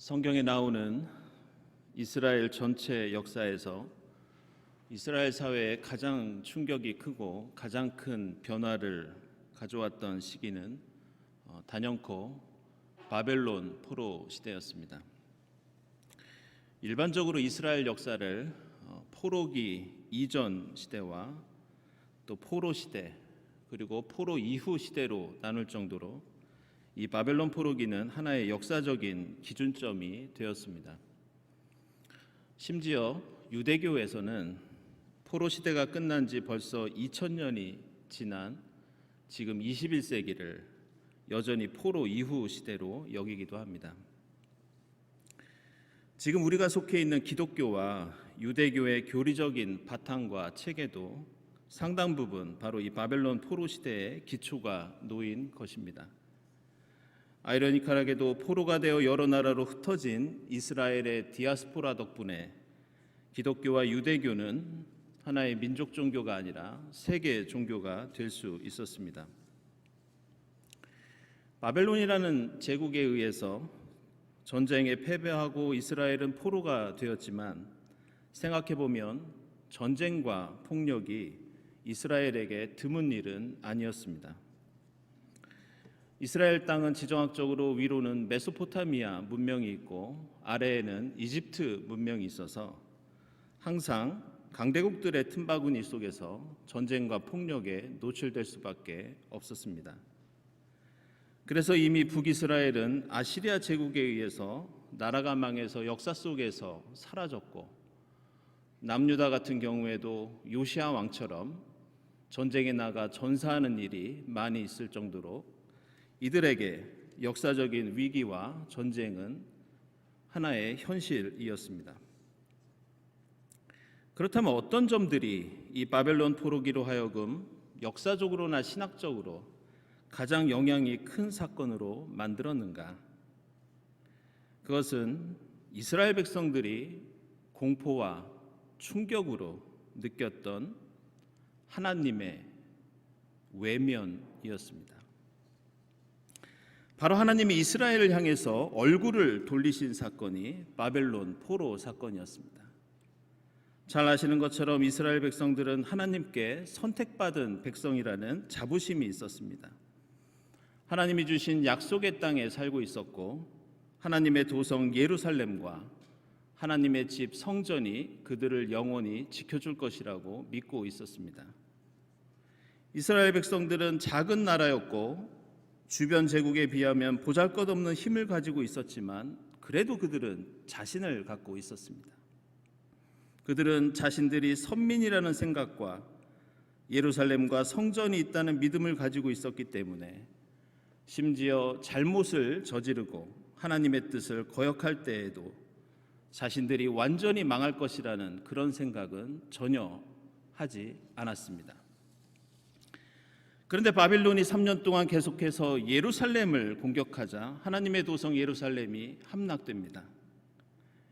성경에 나오는 이스라엘 전체 역사에서 이스라엘 사회에 가장 충격이 크고 가장 큰 변화를 가져왔던 시기는 단연코 바벨론 포로 시대였습니다. 일반적으로 이스라엘 역사를 포로기 이전 시대와 또 포로 시대 그리고 포로 이후 시대로 나눌 정도로 이 바벨론 포로기는 하나의 역사적인 기준점이 되었습니다. 심지어 유대교에서는 포로 시대가 끝난 지 벌써 2000년이 지난 지금 21세기를 여전히 포로 이후 시대로 여기기도 합니다. 지금 우리가 속해 있는 기독교와 유대교의 교리적인 바탕과 체계도 상당 부분 바로 이 바벨론 포로 시대의 기초가 놓인 것입니다. 아이러니컬하게도 포로가 되어 여러 나라로 흩어진 이스라엘의 디아스포라 덕분에 기독교와 유대교는 하나의 민족 종교가 아니라 세계 종교가 될 수 있었습니다. 바벨론이라는 제국에 의해서 전쟁에 패배하고 이스라엘은 포로가 되었지만 생각해보면 전쟁과 폭력이 이스라엘에게 드문 일은 아니었습니다. 이스라엘 땅은 지정학적으로 위로는 메소포타미아 문명이 있고 아래에는 이집트 문명이 있어서 항상 강대국들의 틈바구니 속에서 전쟁과 폭력에 노출될 수밖에 없었습니다. 그래서 이미 북이스라엘은 아시리아 제국에 의해서 나라가 망해서 역사 속에서 사라졌고 남유다 같은 경우에도 요시야 왕처럼 전쟁에 나가 전사하는 일이 많이 있을 정도로 이들에게 역사적인 위기와 전쟁은 하나의 현실이었습니다. 그렇다면 어떤 점들이 이 바벨론 포로기로 하여금 역사적으로나 신학적으로 가장 영향이 큰 사건으로 만들었는가? 그것은 이스라엘 백성들이 공포와 충격으로 느꼈던 하나님의 외면이었습니다. 바로 하나님이 이스라엘을 향해서 얼굴을 돌리신 사건이 바벨론 포로 사건이었습니다. 잘 아시는 것처럼 이스라엘 백성들은 하나님께 선택받은 백성이라는 자부심이 있었습니다. 하나님이 주신 약속의 땅에 살고 있었고 하나님의 도성 예루살렘과 하나님의 집 성전이 그들을 영원히 지켜줄 것이라고 믿고 있었습니다. 이스라엘 백성들은 작은 나라였고 주변 제국에 비하면 보잘것없는 힘을 가지고 있었지만 그래도 그들은 자신을 갖고 있었습니다. 그들은 자신들이 선민이라는 생각과 예루살렘과 성전이 있다는 믿음을 가지고 있었기 때문에 심지어 잘못을 저지르고 하나님의 뜻을 거역할 때에도 자신들이 완전히 망할 것이라는 그런 생각은 전혀 하지 않았습니다. 그런데 바빌론이 3년 동안 계속해서 예루살렘을 공격하자 하나님의 도성 예루살렘이 함락됩니다.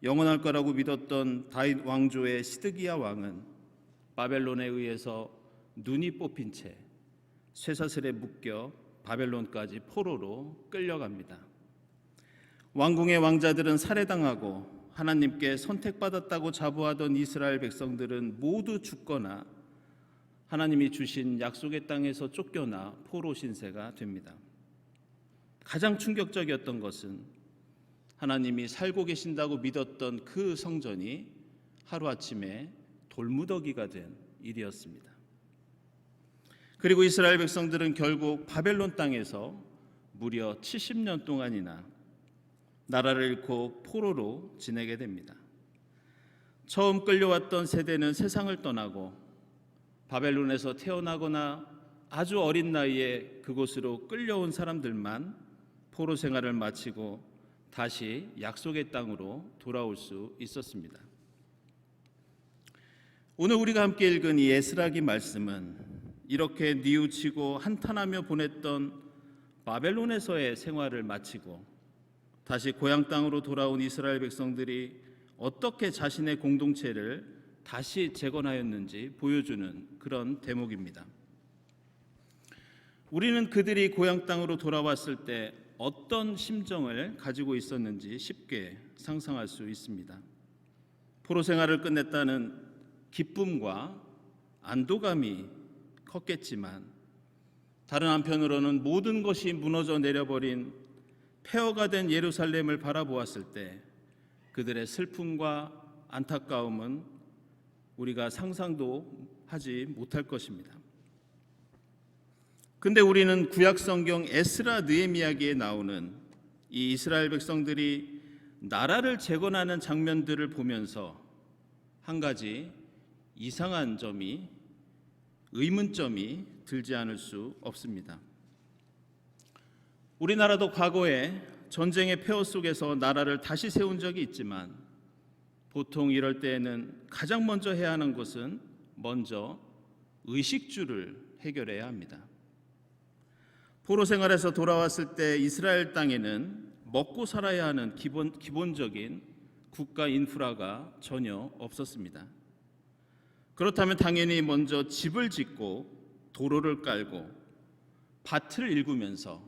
영원할 거라고 믿었던 다윗 왕조의 시드기야 왕은 바벨론에 의해서 눈이 뽑힌 채 쇠사슬에 묶여 바벨론까지 포로로 끌려갑니다. 왕궁의 왕자들은 살해당하고 하나님께 선택받았다고 자부하던 이스라엘 백성들은 모두 죽거나 하나님이 주신 약속의 땅에서 쫓겨나 포로 신세가 됩니다. 가장 충격적이었던 것은 하나님이 살고 계신다고 믿었던 그 성전이 하루아침에 돌무더기가 된 일이었습니다. 그리고 이스라엘 백성들은 결국 바벨론 땅에서 무려 70년 동안이나 나라를 잃고 포로로 지내게 됩니다. 처음 끌려왔던 세대는 세상을 떠나고 바벨론에서 태어나거나 아주 어린 나이에 그곳으로 끌려온 사람들만 포로 생활을 마치고 다시 약속의 땅으로 돌아올 수 있었습니다. 오늘 우리가 함께 읽은 이 에스라기 말씀은 이렇게 뉘우치고 한탄하며 보냈던 바벨론에서의 생활을 마치고 다시 고향 땅으로 돌아온 이스라엘 백성들이 어떻게 자신의 공동체를 다시 재건하였는지 보여주는 그런 대목입니다. 우리는 그들이 고향 땅으로 돌아왔을 때 어떤 심정을 가지고 있었는지 쉽게 상상할 수 있습니다. 포로 생활을 끝냈다는 기쁨과 안도감이 컸겠지만 다른 한편으로는 모든 것이 무너져 내려버린 폐허가 된 예루살렘을 바라보았을 때 그들의 슬픔과 안타까움은 우리가 상상도 하지 못할 것입니다. 근데 우리는 구약 성경 에스라 느헤미야기에 나오는 이 이스라엘 백성들이 나라를 재건하는 장면들을 보면서 한 가지 이상한 점이, 의문점이 들지 않을 수 없습니다. 우리나라도 과거에 전쟁의 폐허 속에서 나라를 다시 세운 적이 있지만 보통 이럴 때에는 가장 먼저 해야 하는 것은 먼저 의식주를 해결해야 합니다. 포로 생활에서 돌아왔을 때 이스라엘 땅에는 먹고 살아야 하는 기본적인 국가 인프라가 전혀 없었습니다. 그렇다면 당연히 먼저 집을 짓고 도로를 깔고 밭을 일구면서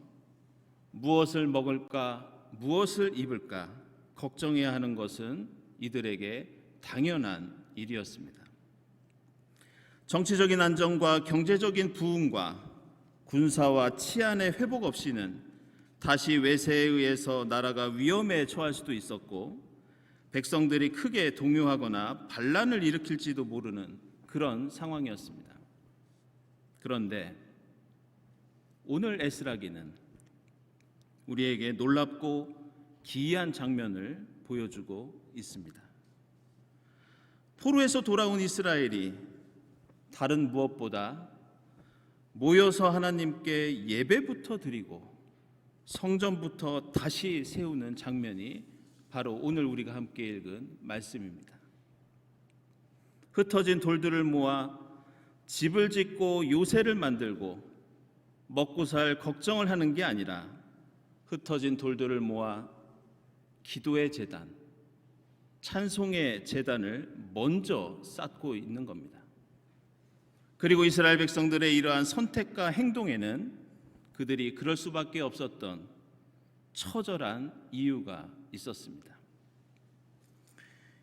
무엇을 먹을까, 무엇을 입을까 걱정해야 하는 것은 이들에게 당연한 일이었습니다. 정치적인 안정과 경제적인 부흥과 군사와 치안의 회복 없이는 다시 외세에 의해서 나라가 위험에 처할 수도 있었고 백성들이 크게 동요하거나 반란을 일으킬지도 모르는 그런 상황이었습니다. 그런데 오늘 에스라기는 우리에게 놀랍고 기이한 장면을 보여주고 있습니다. 포로에서 돌아온 이스라엘이 다른 무엇보다 모여서 하나님께 예배부터 드리고 성전부터 다시 세우는 장면이 바로 오늘 우리가 함께 읽은 말씀입니다. 흩어진 돌들을 모아 집을 짓고 요새를 만들고 먹고 살 걱정을 하는 게 아니라 흩어진 돌들을 모아 기도의 제단, 찬송의 제단을 먼저 쌓고 있는 겁니다. 그리고 이스라엘 백성들의 이러한 선택과 행동에는 그들이 그럴 수밖에 없었던 처절한 이유가 있었습니다.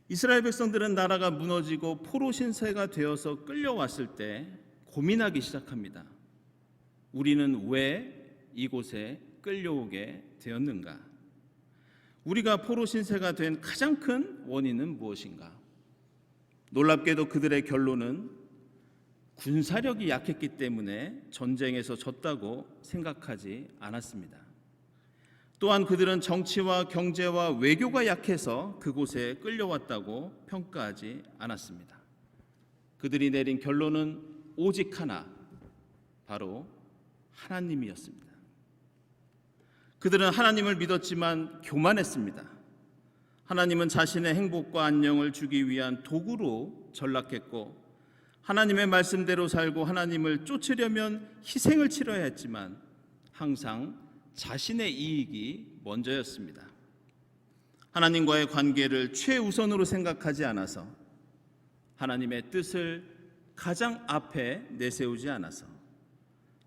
이스라엘 백성들은 나라가 무너지고 포로 신세가 되어서 끌려왔을 때 고민하기 시작합니다. 우리는 왜 이곳에 끌려오게 되었는가? 우리가 포로 신세가 된 가장 큰 원인은 무엇인가? 놀랍게도 그들의 결론은 군사력이 약했기 때문에 전쟁에서 졌다고 생각하지 않았습니다. 또한 그들은 정치와 경제와 외교가 약해서 그곳에 끌려왔다고 평가하지 않았습니다. 그들이 내린 결론은 오직 하나, 바로 하나님이었습니다. 그들은 하나님을 믿었지만 교만했습니다. 하나님은 자신의 행복과 안녕을 주기 위한 도구로 전락했고 하나님의 말씀대로 살고 하나님을 쫓으려면 희생을 치러야 했지만 항상 자신의 이익이 먼저였습니다. 하나님과의 관계를 최우선으로 생각하지 않아서 하나님의 뜻을 가장 앞에 내세우지 않아서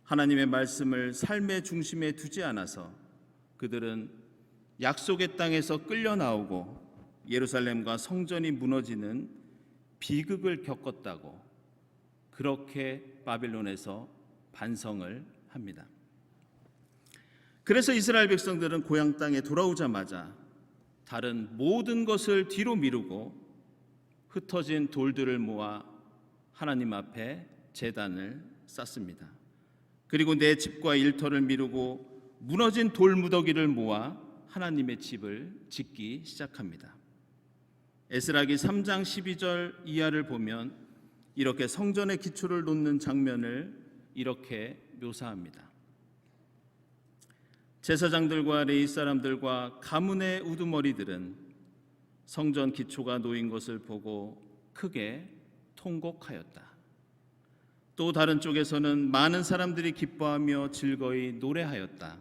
하나님의 말씀을 삶의 중심에 두지 않아서 그들은 약속의 땅에서 끌려 나오고 예루살렘과 성전이 무너지는 비극을 겪었다고 그렇게 바벨론에서 반성을 합니다. 그래서 이스라엘 백성들은 고향 땅에 돌아오자마자 다른 모든 것을 뒤로 미루고 흩어진 돌들을 모아 하나님 앞에 제단을 쌓습니다. 그리고 내 집과 일터를 미루고 무너진 돌무더기를 모아 하나님의 집을 짓기 시작합니다. 에스라기 3장 12절 이하를 보면 이렇게 성전의 기초를 놓는 장면을 이렇게 묘사합니다. 제사장들과 레위 사람들과 가문의 우두머리들은 성전 기초가 놓인 것을 보고 크게 통곡하였다. 또 다른 쪽에서는 많은 사람들이 기뻐하며 즐거이 노래하였다.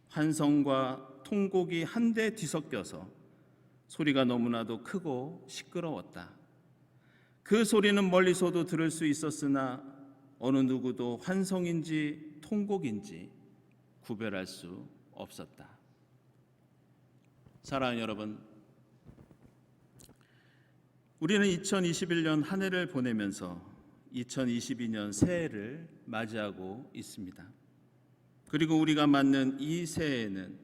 환성과 통곡이 한데 뒤섞여서 소리가 너무나도 크고 시끄러웠다. 그 소리는 멀리서도 들을 수 있었으나 어느 누구도 환성인지 통곡인지 구별할 수 없었다. 사랑하는 여러분, 우리는 2021년 한 해를 보내면서 2022년 새해를 맞이하고 있습니다. 그리고 우리가 맞는 이 새해에는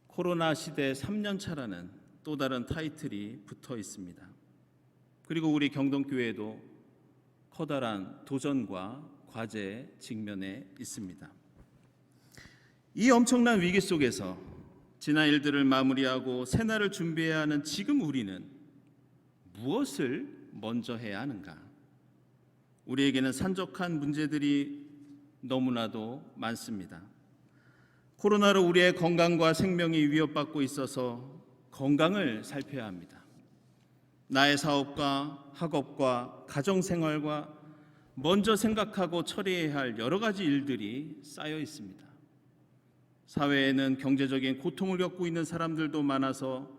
코로나 시대 3년 차라는 또 다른 타이틀이 붙어 있습니다. 그리고 우리 경동교회도 커다란 도전과 과제에 직면해 있습니다. 이 엄청난 위기 속에서 지난 일들을 마무리하고 새날을 준비해야 하는 지금 우리는 무엇을 먼저 해야 하는가? 우리에게는 산적한 문제들이 너무나도 많습니다. 코로나로 우리의 건강과 생명이 위협받고 있어서 건강을 살펴야 합니다. 나의 사업과 학업과 가정생활과 먼저 생각하고 처리해야 할 여러 가지 일들이 쌓여 있습니다. 사회에는 경제적인 고통을 겪고 있는 사람들도 많아서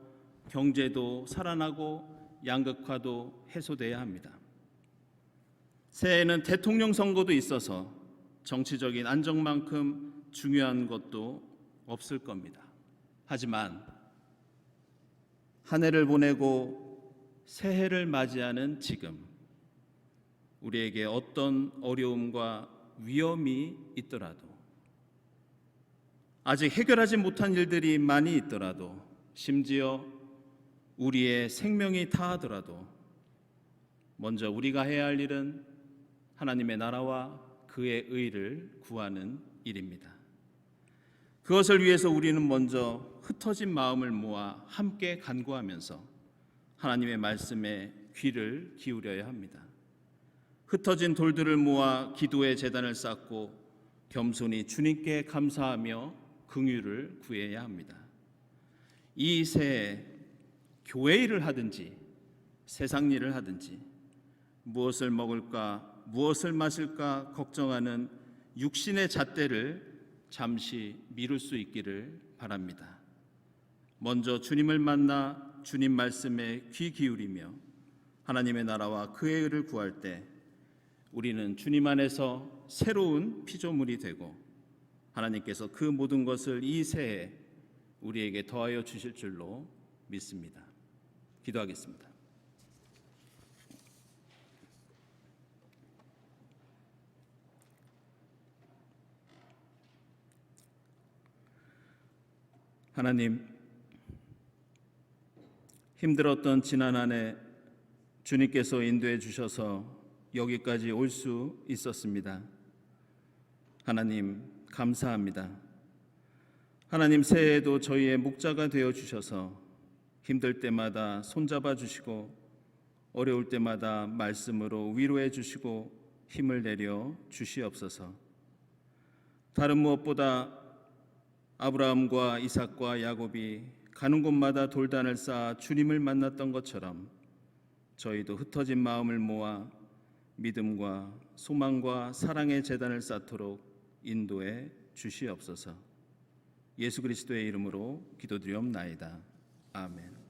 경제도 살아나고 양극화도 해소돼야 합니다. 새해에는 대통령 선거도 있어서 정치적인 안정만큼 중요한 것도 없을 겁니다. 하지만 한 해를 보내고 새해를 맞이하는 지금 우리에게 어떤 어려움과 위험이 있더라도 아직 해결하지 못한 일들이 많이 있더라도 심지어 우리의 생명이 다하더라도 먼저 우리가 해야 할 일은 하나님의 나라와 그의 의를 구하는 일입니다. 그것을 위해서 우리는 먼저 흩어진 마음을 모아 함께 간구하면서 하나님의 말씀에 귀를 기울여야 합니다. 흩어진 돌들을 모아 기도의 제단을 쌓고 겸손히 주님께 감사하며 긍휼을 구해야 합니다. 이 새해 교회 일을 하든지 세상 일을 하든지 무엇을 먹을까 무엇을 마실까 걱정하는 육신의 잣대를 잠시 미룰 수 있기를 바랍니다. 먼저 주님을 만나 주님 말씀에 귀 기울이며 하나님의 나라와 그의 의를 구할 때 우리는 주님 안에서 새로운 피조물이 되고 하나님께서 그 모든 것을 이 새해 우리에게 더하여 주실 줄로 믿습니다. 기도하겠습니다. 하나님, 힘들었던 지난 한 해 주님께서 인도해 주셔서 여기까지 올 수 있었습니다. 하나님, 감사합니다. 하나님, 새해에도 저희의 목자가 되어 주셔서 힘들 때마다 손잡아 주시고 어려울 때마다 말씀으로 위로해 주시고 힘을 내려 주시옵소서. 다른 무엇보다 아브라함과 이삭과 야곱이 가는 곳마다 돌단을 쌓아 주님을 만났던 것처럼 저희도 흩어진 마음을 모아 믿음과 소망과 사랑의 제단을 쌓도록 인도해 주시옵소서. 예수 그리스도의 이름으로 기도드리옵나이다. 아멘.